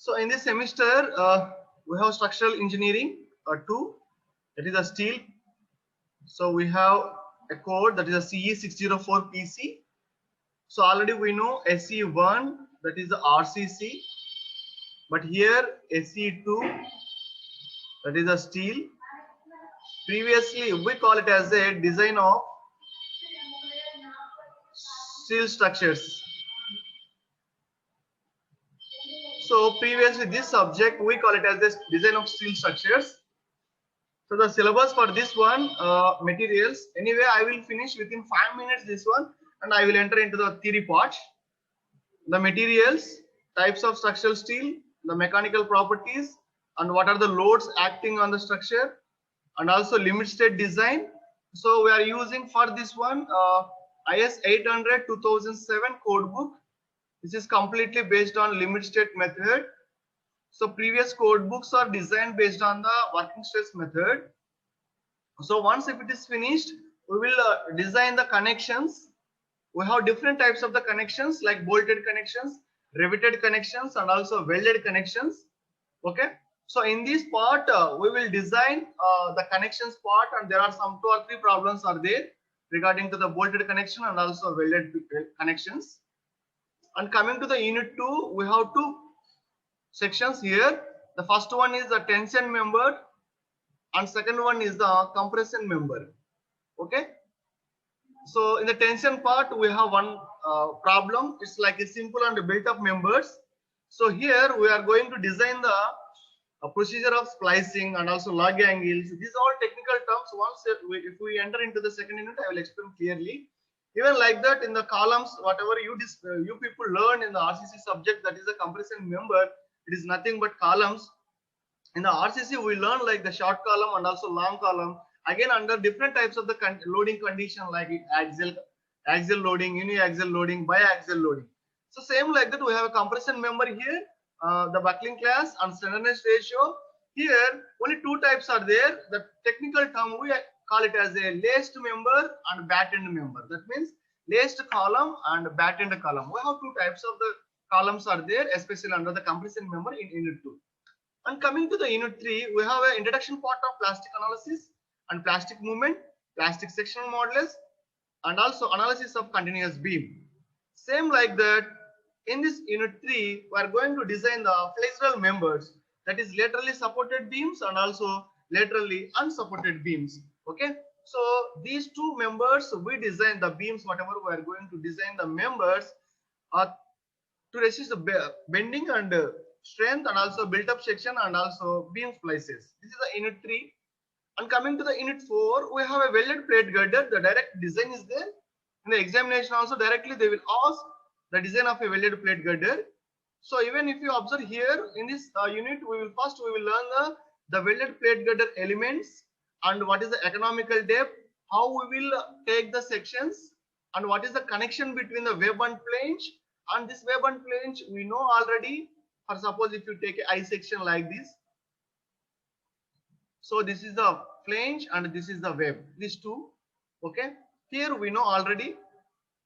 So in this semester, we have structural engineering 2, that is a steel. So we have a code that is a CE604 PC. So already we know SE1, that is the RCC, but here SE2, that is a steel. Previously we call it as a design of steel structures. So previously this subject we call it as the design of steel structures. So the syllabus for this one, materials. Anyway, I will finish within 5 minutes this one, and I will enter into the theory part. The materials, types of structural steel, the mechanical properties, and what are the loads acting on the structure, and also limit state design. So we are using for this one IS 800 2007 code book. This is completely based on limit state method. So previous code books are designed based on the working stress method. So once if it is finished, we will design the connections. We have different types of the connections like bolted connections, riveted connections, and also welded connections. Okay. So in this part, we will design the connections part, and there are some 2 or 3 problems are there regarding to the bolted connection and also welded connections. And coming to the unit 2, we have 2 sections here. The first one is the tension member, and second one is the compression member. Okay. So in the tension part, we have one problem. It's like a simple and built up members. So here we are going to design the procedure of splicing and also log angles. These are all technical terms. Once if we enter into the second unit, I will explain clearly. Even like that, in the columns, whatever you people learn in the RCC subject, that is a compression member, it is nothing but columns. In the RCC, we learn like the short column and also long column. Again, under different types of the loading condition like axial loading, uniaxial loading, biaxial loading. So same like that, we have a compression member here, the buckling class and slenderness ratio. Here, only 2 types are there. The technical term we call it as a laced member and battened member. That means laced column and battened column. We have 2 types of the columns are there, especially under the compression member in unit 2. And coming to the unit 3, we have an introduction part of plastic analysis and plastic movement, plastic sectional modulus, and also analysis of continuous beam. Same like that, in this unit 3, we are going to design the flexural members, that is laterally supported beams and also laterally unsupported beams. Okay. So these 2 members, we design the beams, whatever we are going to design the members to resist the bending and strength and also built up section and also beam splices. This is the unit 3. And coming to the unit 4, we have a welded plate girder. The direct design is there. In the examination also directly they will ask the design of a welded plate girder. So even if you observe here in this unit, we will learn the welded plate girder elements and what is the economical depth, how we will take the sections, and what is the connection between the web and flange. And this web and flange we know already. For suppose if you take a I section like this, so this is the flange and this is the web, these 2. Okay, here we know already.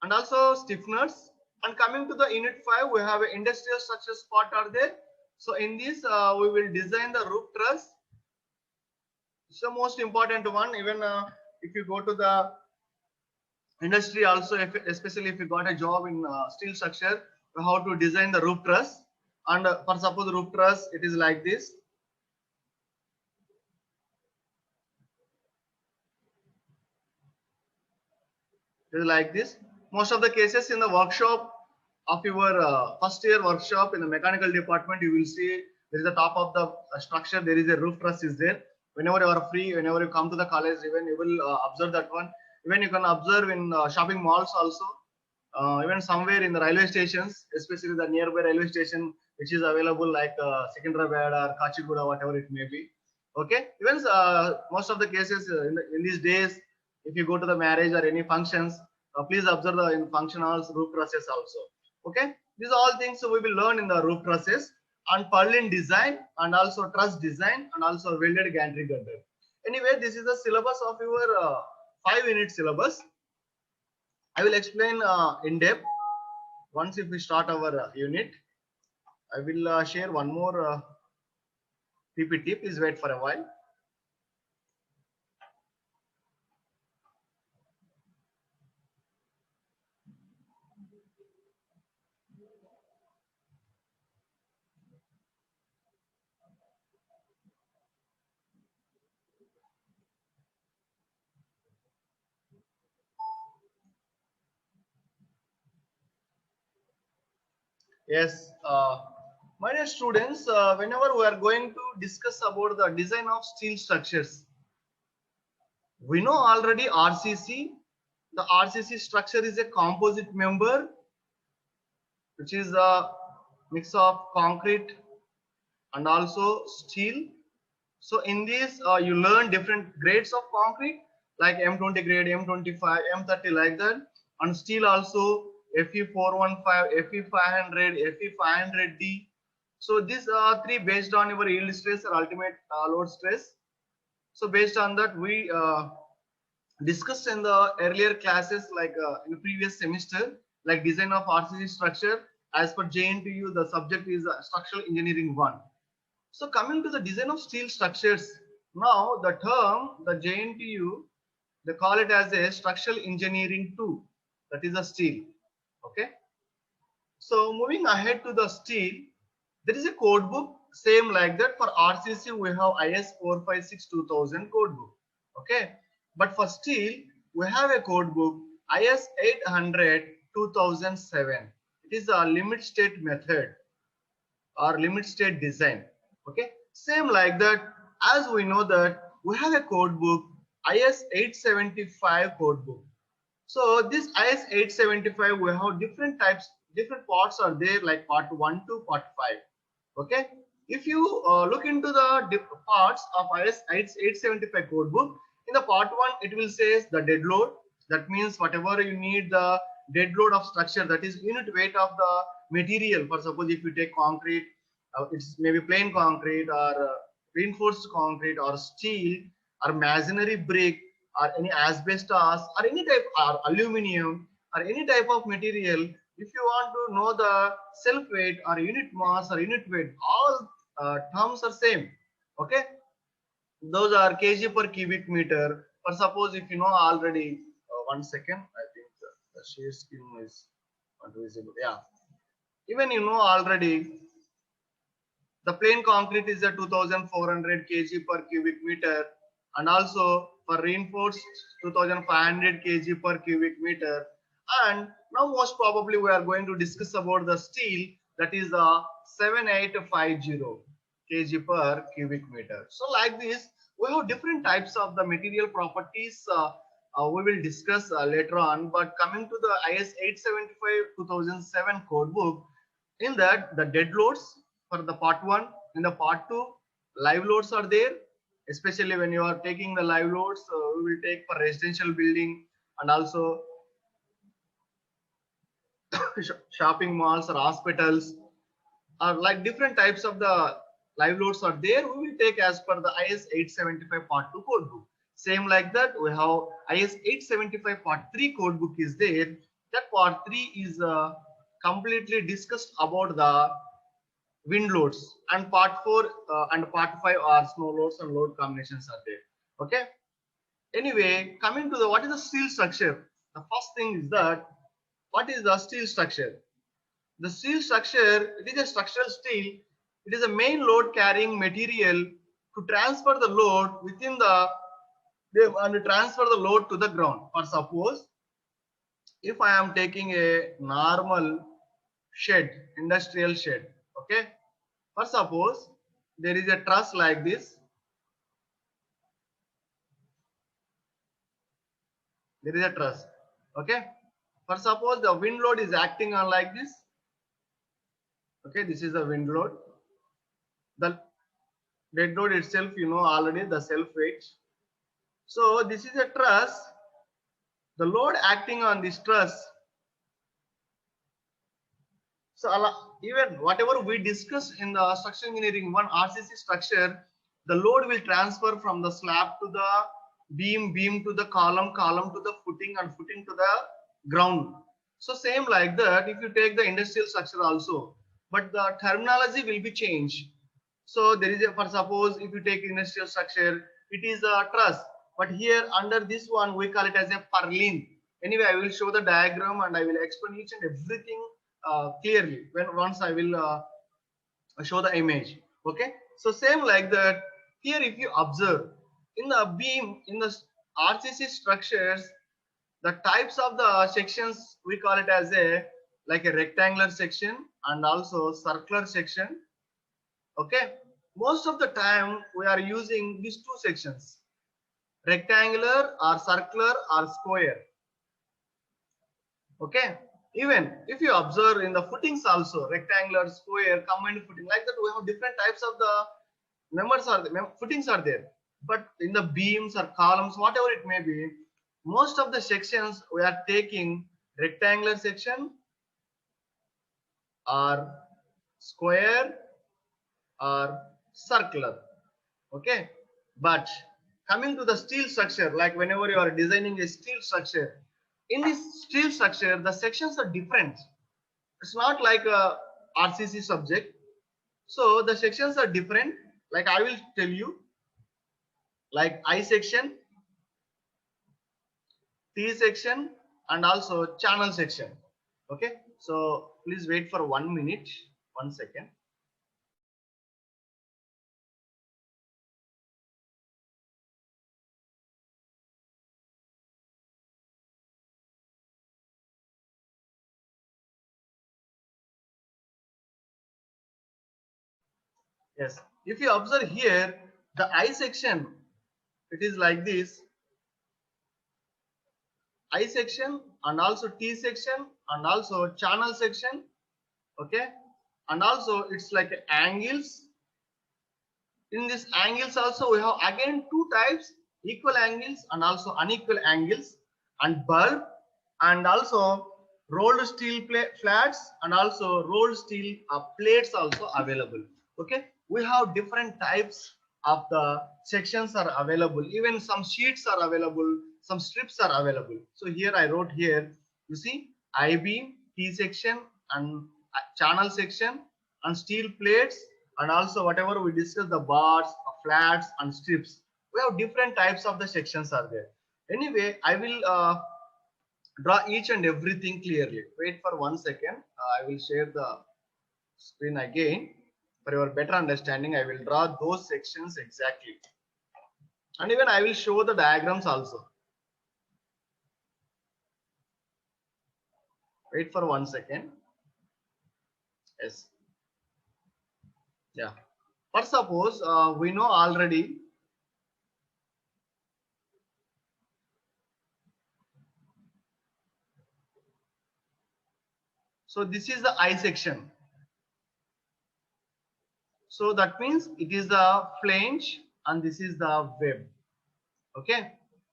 And also stiffeners. And coming to the unit 5, we have an industrial structures part are there. So in this we will design the roof truss. It's the most important one. Even if you go to the industry also, especially if you got a job in steel structure, how to design the roof truss. And for suppose roof truss, it is like this. It is like this. Most of the cases in the workshop of your first year workshop in the mechanical department, you will see there is the top of the structure, there is a roof truss is there. Whenever you are free, whenever you come to the college, even you will observe that one. Even you can observe in shopping malls also. Even somewhere in the railway stations, especially the nearby railway station which is available like Secunderabad or Kachiguda, whatever it may be. Okay, even most of the cases in these days, if you go to the marriage or any functions, please observe the in function halls roof trusses also. Okay, these are all things we will learn in the roof trusses and purlin design and also truss design and also welded gantry girder. Anyway, this is the syllabus of your 5-unit syllabus. I will explain in depth once if we start our unit. I will share one more PPT. Please wait for a while. Yes, my dear students, whenever we are going to discuss about the design of steel structures, we know already RCC. The RCC structure is a composite member, which is a mix of concrete and also steel. So in this, you learn different grades of concrete like M20 grade, M25, M30 like that, and steel also Fe415, Fe500, Fe500D. So these are three based on your yield stress or ultimate load stress. So based on that, we discussed in the earlier classes, like in the previous semester, like design of RCC structure. As per JNTU, the subject is structural engineering 1. So coming to the design of steel structures, now the term, the JNTU, they call it as a structural engineering 2, that is a steel. Okay. So moving ahead to the steel, there is a code book same like that. For RCC, we have IS 456-2000 code book. Okay. But for steel, we have a code book IS 800-2007. It is a limit state method or limit state design. Okay, same like that. As we know that we have a code book IS 875 code book. So this IS 875, we have different types, different parts are there, like part 1 to part 5. Okay, if you look into the parts of IS 875 code book, in the part 1 it will say the dead load. That means whatever you need the dead load of structure, that is unit weight of the material. For suppose if you take concrete, it's maybe plain concrete or reinforced concrete or steel or masonry brick or any asbestos or any type, or aluminum or any type of material. If you want to know the self weight or unit mass or unit weight, all terms are same. Okay, those are kg per cubic meter. For suppose if you know already, 1 second, I think the share scheme is not visible. Yeah, even you know already the plain concrete is a 2400 kg per cubic meter, and also for reinforced 2500 kg per cubic meter. And now most probably we are going to discuss about the steel, that is 7850 kg per cubic meter. So like this, we have different types of the material properties. We will discuss later on. But coming to the IS 875-2007 code book, in that the dead loads for the part 1, in the part 2 live loads are there, especially when you are taking the live loads. We will take for residential building and also shopping malls or hospitals, or like different types of the live loads are there. We will take as per the IS 875 part 2 code book. Same like that, we have IS 875 part 3 code book is there. That part 3 is completely discussed about the wind loads, and part 4 and part 5 are snow loads and load combinations are there. Okay, anyway, coming to the what is the steel structure, the first thing is that what is the steel structure. The steel structure, it is a structural steel. It is a main load carrying material to transfer the load within the and transfer the load to the ground. For suppose if I am taking a normal shed, industrial shed. Okay, for suppose there is a truss like this. There is a truss. Okay, for suppose the wind load is acting on like this. Okay, this is the wind load. The dead load itself, you know already, the self weight. So this is a truss. The load acting on this truss. So even whatever we discussed in the structural engineering 1 RCC structure, the load will transfer from the slab to the beam, beam to the column, column to the footing, and footing to the ground. So same like that, if you take the industrial structure also. but the terminology will be changed. So there is a, for suppose if you take industrial structure, it is a truss, but here under this one we call it as a purlin. Anyway, I will show the diagram and I will explain each and everything clearly when once I will show the image. Okay, so same like that. Here if you observe in the beam in the RCC structures, the types of the sections we call it as a like a rectangular section and also circular section. Okay, most of the time we are using these two sections, rectangular or circular or square. Okay, even if you observe in the footings also, rectangular, square, combined footing, like that we have different types of the members are there, footings are there. But in the beams or columns, whatever it may be, most of the sections we are taking rectangular section or square or circular. Okay, but coming to the steel structure, like whenever you are designing a steel structure, in this steel structure the sections are different. It's not like a RCC subject, so the sections are different. Like I will tell you, like I section, T section, and also channel section. Okay, so please wait for 1 minute, 1 second. Yes, if you observe here, the I section, it is like this, I section and also T section and also channel section. Okay, and also it's like angles. In these angles also we have again two types, equal angles and also unequal angles, and bulb, and also rolled steel flats and also rolled steel plates also available. Okay, we have different types of the sections are available, even some sheets are available, some strips are available. So here I wrote here, you see, I beam, T section and channel section and steel plates, and also whatever we discussed, the bars, flats and strips, we have different types of the sections are there. Anyway, I will draw each and everything clearly. Wait for 1 second. I will share the screen again for your better understanding. I will draw those sections exactly, and even I will show the diagrams also. Wait for 1 second. Yes, yeah. For suppose we know already. So this is the I section. So that means it is the flange and this is the web. Okay.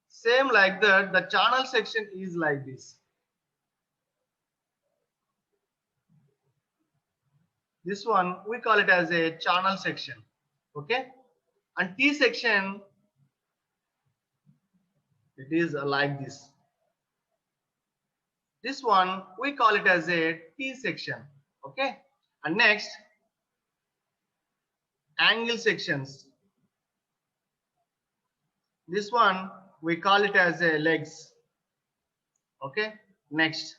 Same like that, the channel section is like this. This one we call it as a channel section. Okay. And T section, it is like this. This one we call it as a T section. Okay. And next, angle sections. This one we call it as a legs. Okay. Next,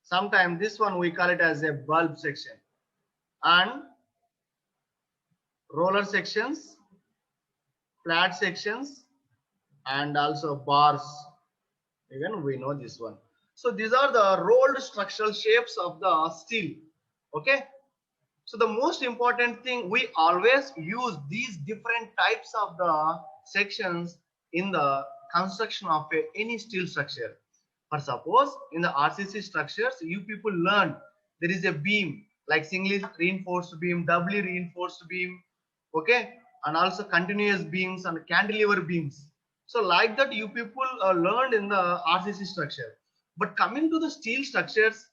sometimes this one we call it as a bulb section, and roller sections, flat sections, and also bars. Even we know this one. So these are the rolled structural shapes of the steel. Okay. So the most important thing, we always use these different types of the sections in the construction of any steel structure. For suppose in the RCC structures, you people learn there is a beam like singly reinforced beam, doubly reinforced beam, okay, and also continuous beams and cantilever beams. So like that you people learned in the RCC structure. But coming to the steel structures,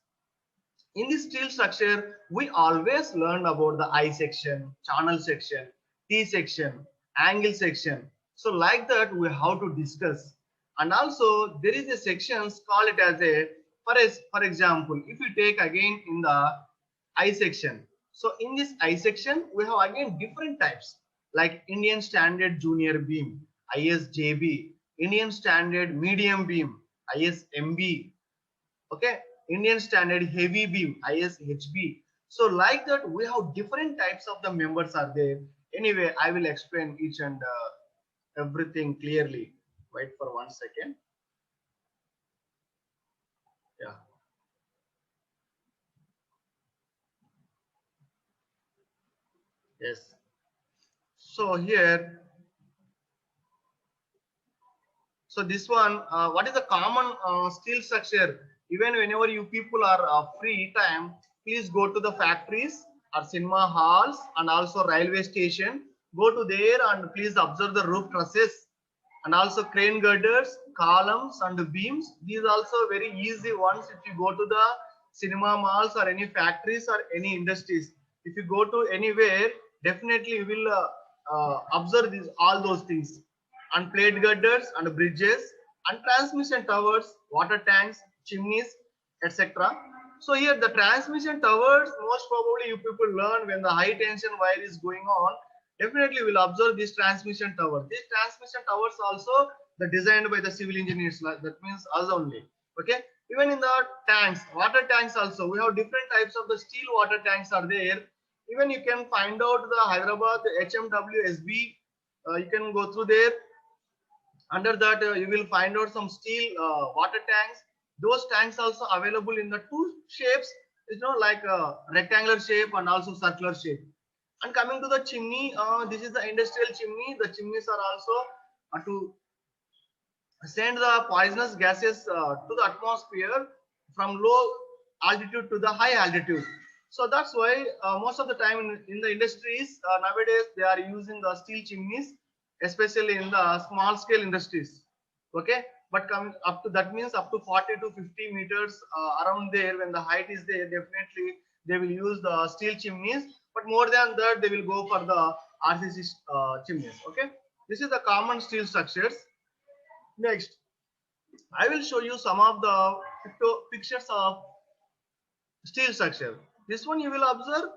in this steel structure, we always learn about the I section, channel section, T section, angle section. So like that, we have to discuss. And also there is a sections, call it as a, For example, if we take again in the I section, so in this I section we have again different types like Indian Standard Junior Beam, ISJB, Indian Standard Medium Beam, ISMB, okay, Indian Standard Heavy Beam, ISHB. So like that we have different types of the members are there. Anyway, I will explain each and everything clearly. Wait for 1 second. Yeah. Yes. So here, so this one, what is the common steel structure? Even whenever you people are free time, please go to the factories or cinema halls and also railway station. Go to there and please observe the roof trusses and also crane girders, columns and beams. These also very easy ones if you go to the cinema malls or any factories or any industries. If you go to anywhere, definitely you will observe these all those things. And plate girders and bridges and transmission towers, water tanks, chimneys, etc. So here the transmission towers, most probably you people learn when the high tension wire is going on. Definitely will observe this transmission tower. These transmission towers also the designed by the civil engineers. That means us only. Okay. Even in the tanks, water tanks also, we have different types of the steel water tanks are there. Even you can find out the Hyderabad HMWSB. You can go through there. Under that, you will find out some steel water tanks. Those tanks also available in the two shapes, like a rectangular shape and also circular shape. And coming to the chimney, this is the industrial chimney. The chimneys are also to send the poisonous gases to the atmosphere from low altitude to the high altitude. So that's why most of the time in the industries nowadays they are using the steel chimneys, especially in the small scale industries. Okay, but coming up to that means up to 40 to 50 meters around there, when the height is there, definitely they will use the steel chimneys. But more than that, they will go for the RCC chimneys. Okay, this is the common steel structures. Next, I will show you some of the pictures of steel structure. This one you will observe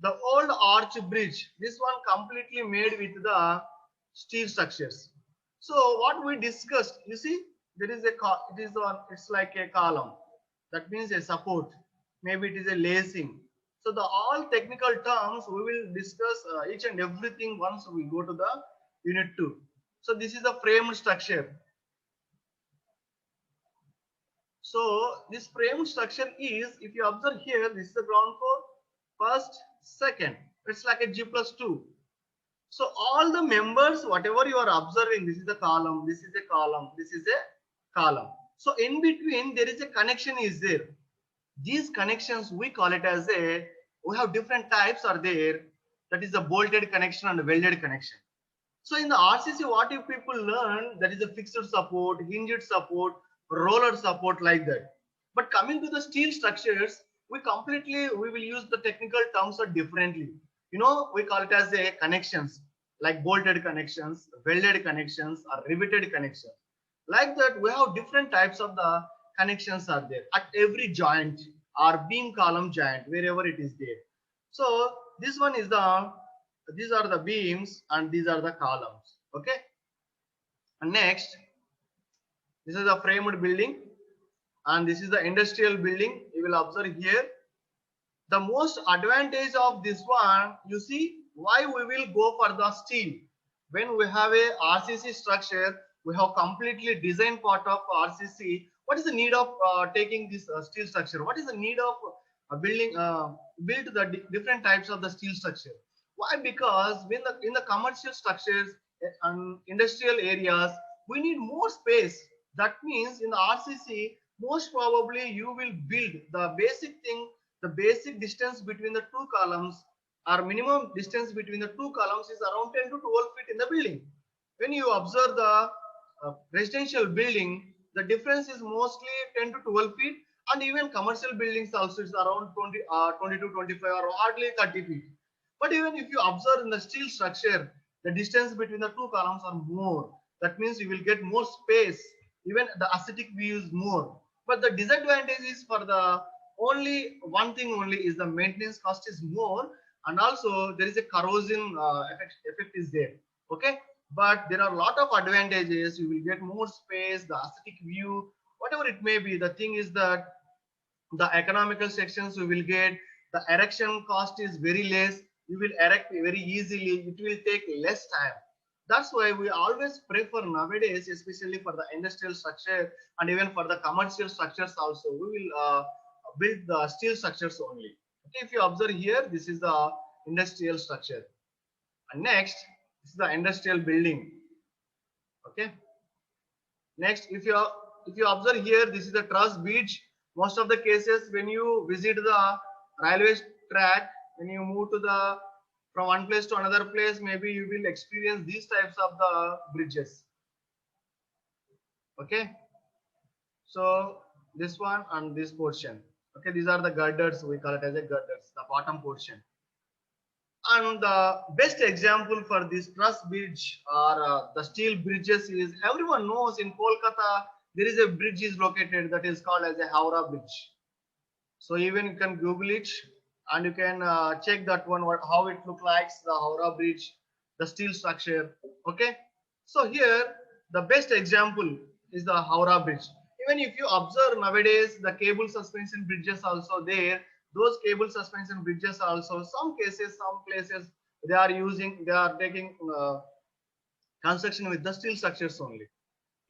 the old arch bridge. This one completely made with the steel structures. So what we discussed, you see, there is it's like a column. That means a support. Maybe it is a lacing. So the all technical terms we will discuss each and everything once we go to the unit 2. So this is the frame structure. So this frame structure is, if you observe here, this is the ground floor, first, second. It's like a G+2. So all the members, whatever you are observing, this is a column, this is a column, this is a column. So in between, there is a connection is there. These connections, we call it as we have different types are there. That is the bolted connection and the welded connection. So in the RCC, what you people learn, that is a fixed support, hinged support, roller support, like that. But coming to the steel structures, we will use the technical terms are differently. We call it as a connections, like bolted connections, welded connections, or riveted connections. Like that, we have different types of the connections are there at every joint or beam column joint, wherever it is there. So this one is these are the beams and these are the columns. Okay. And next, this is a framed building and this is the industrial building. You will observe here. The most advantage of this one, you see, why we will go for the steel. When we have a RCC structure, we have completely designed part of RCC. What is the need of taking this steel structure? What is the need of build the different types of the steel structure? Why? Because in the commercial structures and industrial areas, we need more space. That means in the RCC, most probably you will build the basic thing. The basic distance between the two columns or minimum distance between the two columns is around 10 to 12 feet in the building. When you observe the residential building, the difference is mostly 10 to 12 feet, and even commercial buildings also is around 20 to 25 or hardly 30 feet. But even if you observe in the steel structure, the distance between the two columns are more. That means you will get more space. Even the aesthetic view is more. But the disadvantage is for the only one thing only is the maintenance cost is more, and also there is a corrosion effect is there. Okay, but there are a lot of advantages. You will get more space, the aesthetic view, whatever it may be. The thing is that the economical sections you will get, the erection cost is very less, you will erect very easily, it will take less time. That's why we always prefer nowadays, especially for the industrial structure and even for the commercial structures also, we will build the steel structures only. Okay, if you observe here, this is the industrial structure, and next this is the industrial building. Okay, next, if you observe here, this is the truss bridge. Most of the cases, when you visit the railway track, when you move to the from one place to another place, maybe you will experience these types of the bridges. Okay, so this one and this portion. Okay, these are the girders. We call it as a girders, the bottom portion. And the best example for this truss bridge or the steel bridges is, everyone knows in Kolkata there is a bridge is located that is called as a Howrah Bridge. So even you can Google it and you can check that one, how it look like, the Howrah Bridge, the steel structure. Okay, so here the best example is the Howrah Bridge. Even if you observe nowadays, the cable suspension bridges also there. Those cable suspension bridges also, some cases, some places they are using, they are taking construction with the steel structures only.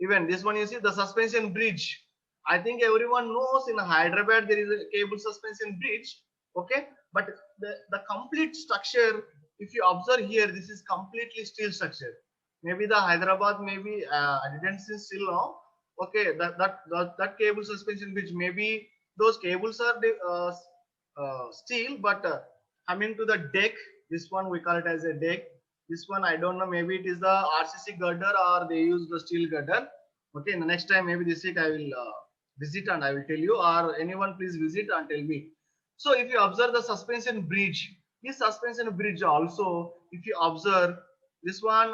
Even this one, you see the suspension bridge. I think everyone knows in Hyderabad there is a cable suspension bridge. Okay, but the complete structure, if you observe here, this is completely steel structure. Maybe the Hyderabad, maybe I didn't see still now. Okay, that cable suspension bridge, maybe those cables are steel, but coming to the deck, this one we call it as a deck. This one I don't know, maybe it is the RCC girder or they use the steel girder. Okay, in the next time maybe this week I will visit and I will tell you, or anyone please visit and tell me. So if you observe the suspension bridge, this suspension bridge also, if you observe this one,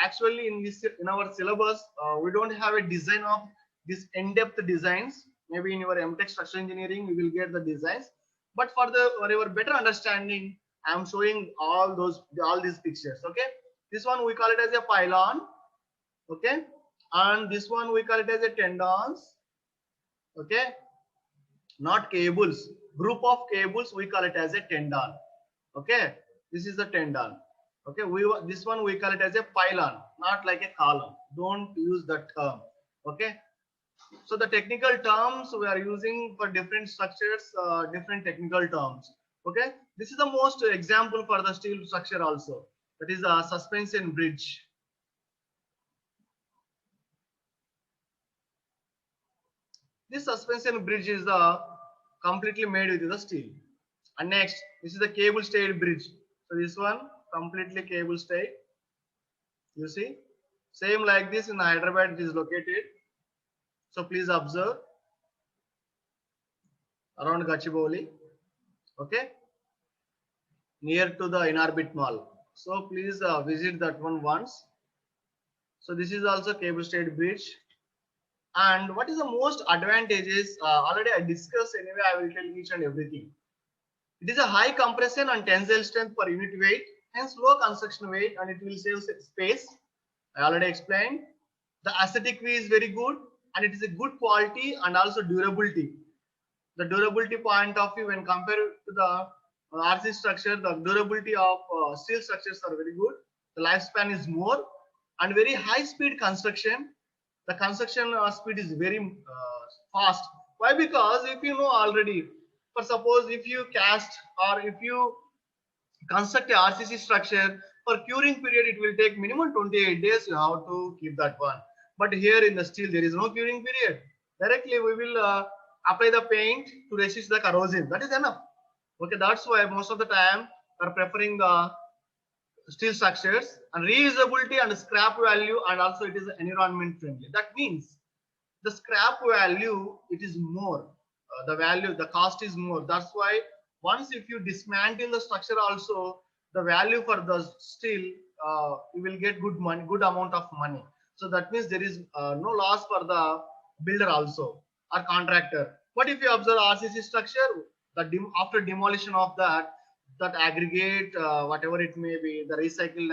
actually in our syllabus, we don't have a design of this in-depth designs. Maybe in your MTech structural engineering, you will get the designs. But for your better understanding, I am showing all these pictures. Okay, this one we call it as a pylon. Okay, and this one we call it as a tendons. Okay, not cables. Group of cables we call it as a tendon. Okay, this is the tendon. Okay, this one we call it as a pylon, not like a column. Don't use that term. Okay, so the technical terms we are using for different structures, different technical terms. Okay, this is the most example for the steel structure also. That is a suspension bridge. This suspension bridge is completely made with the steel. And next, this is the cable stayed bridge. So this one completely cable stayed. You see, same like this in Hyderabad it is located. So please observe around Gachibowli. Okay, near to the Inorbit Mall. So please visit that one once. So this is also cable stayed bridge. And what is the most advantages? Already I discussed. Anyway, I will tell each and everything. It is a high compression and tensile strength per unit weight, hence low construction weight, and it will save space. I already explained. The aesthetic view is very good, and it is a good quality and also durability. The durability point of view, when compared to the RC structure, the durability of steel structures are very good. The lifespan is more, and very high speed construction. The construction speed is very fast. Why? Because if you know already, for suppose if you cast or if you construct a RCC structure, for curing period it will take minimum 28 days. You have to keep that one. But here in the steel there is no curing period. Directly we will apply the paint to resist the corrosion. That is enough. Okay, that's why most of the time we are preferring the steel structures, and reusability and scrap value, and also it is environment friendly. That means the scrap value, it is more, the value, the cost is more. That's why once if you dismantle the structure also, the value for the steel, you will get good money, good amount of money. So that means there is no loss for the builder also. or contractor. But if you observe RCC structure, after demolition of that aggregate, whatever it may be, the recycle,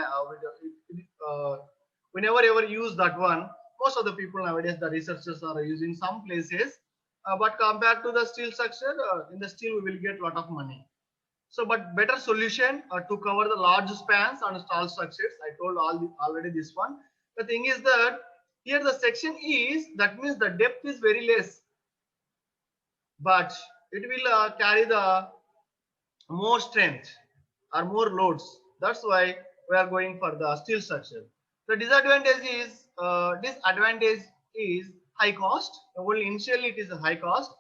we never ever use that one. Most of the people nowadays, the researchers are using some places, but compared to the steel structure, in the steel we will get a lot of money. So, but better solution to cover the large spans and tall structures. I told already this one. The thing is that here the section is, that means the depth is very less, but it will carry the more strength or more loads. That's why we are going for the steel structure. The disadvantage is high cost. Only initially it is a high cost.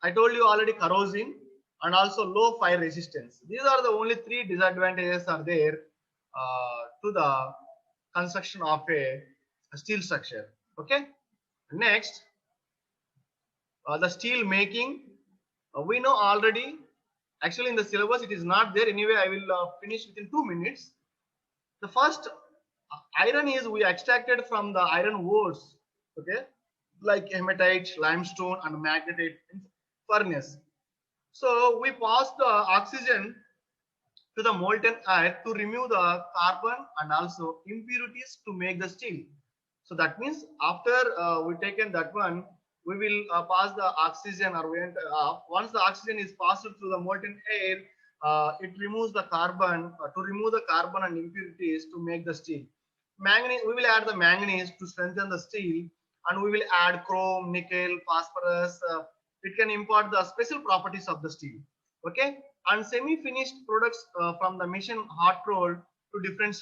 I told you already, corrosion and also low fire resistance. These are the only three disadvantages are there to the construction of a steel structure. Okay. Next, the steel making. We know already. Actually, in the syllabus, it is not there. Anyway, I will finish within 2 minutes. The first iron is we extracted from the iron ores. Okay, like hematite, limestone, and magnetite in furnace. So we pass the oxygen to the molten air to remove the carbon and also impurities to make the steel. So that means after we taken that one, we will pass the oxygen, or once the oxygen is passed through the molten air, it removes the carbon to remove the carbon and impurities to make the steel. Manganese, we will add the manganese to strengthen the steel, and we will add chrome, nickel, phosphorus. It can impart the special properties of the steel. Okay, and semi-finished products from the machine hot rolled to different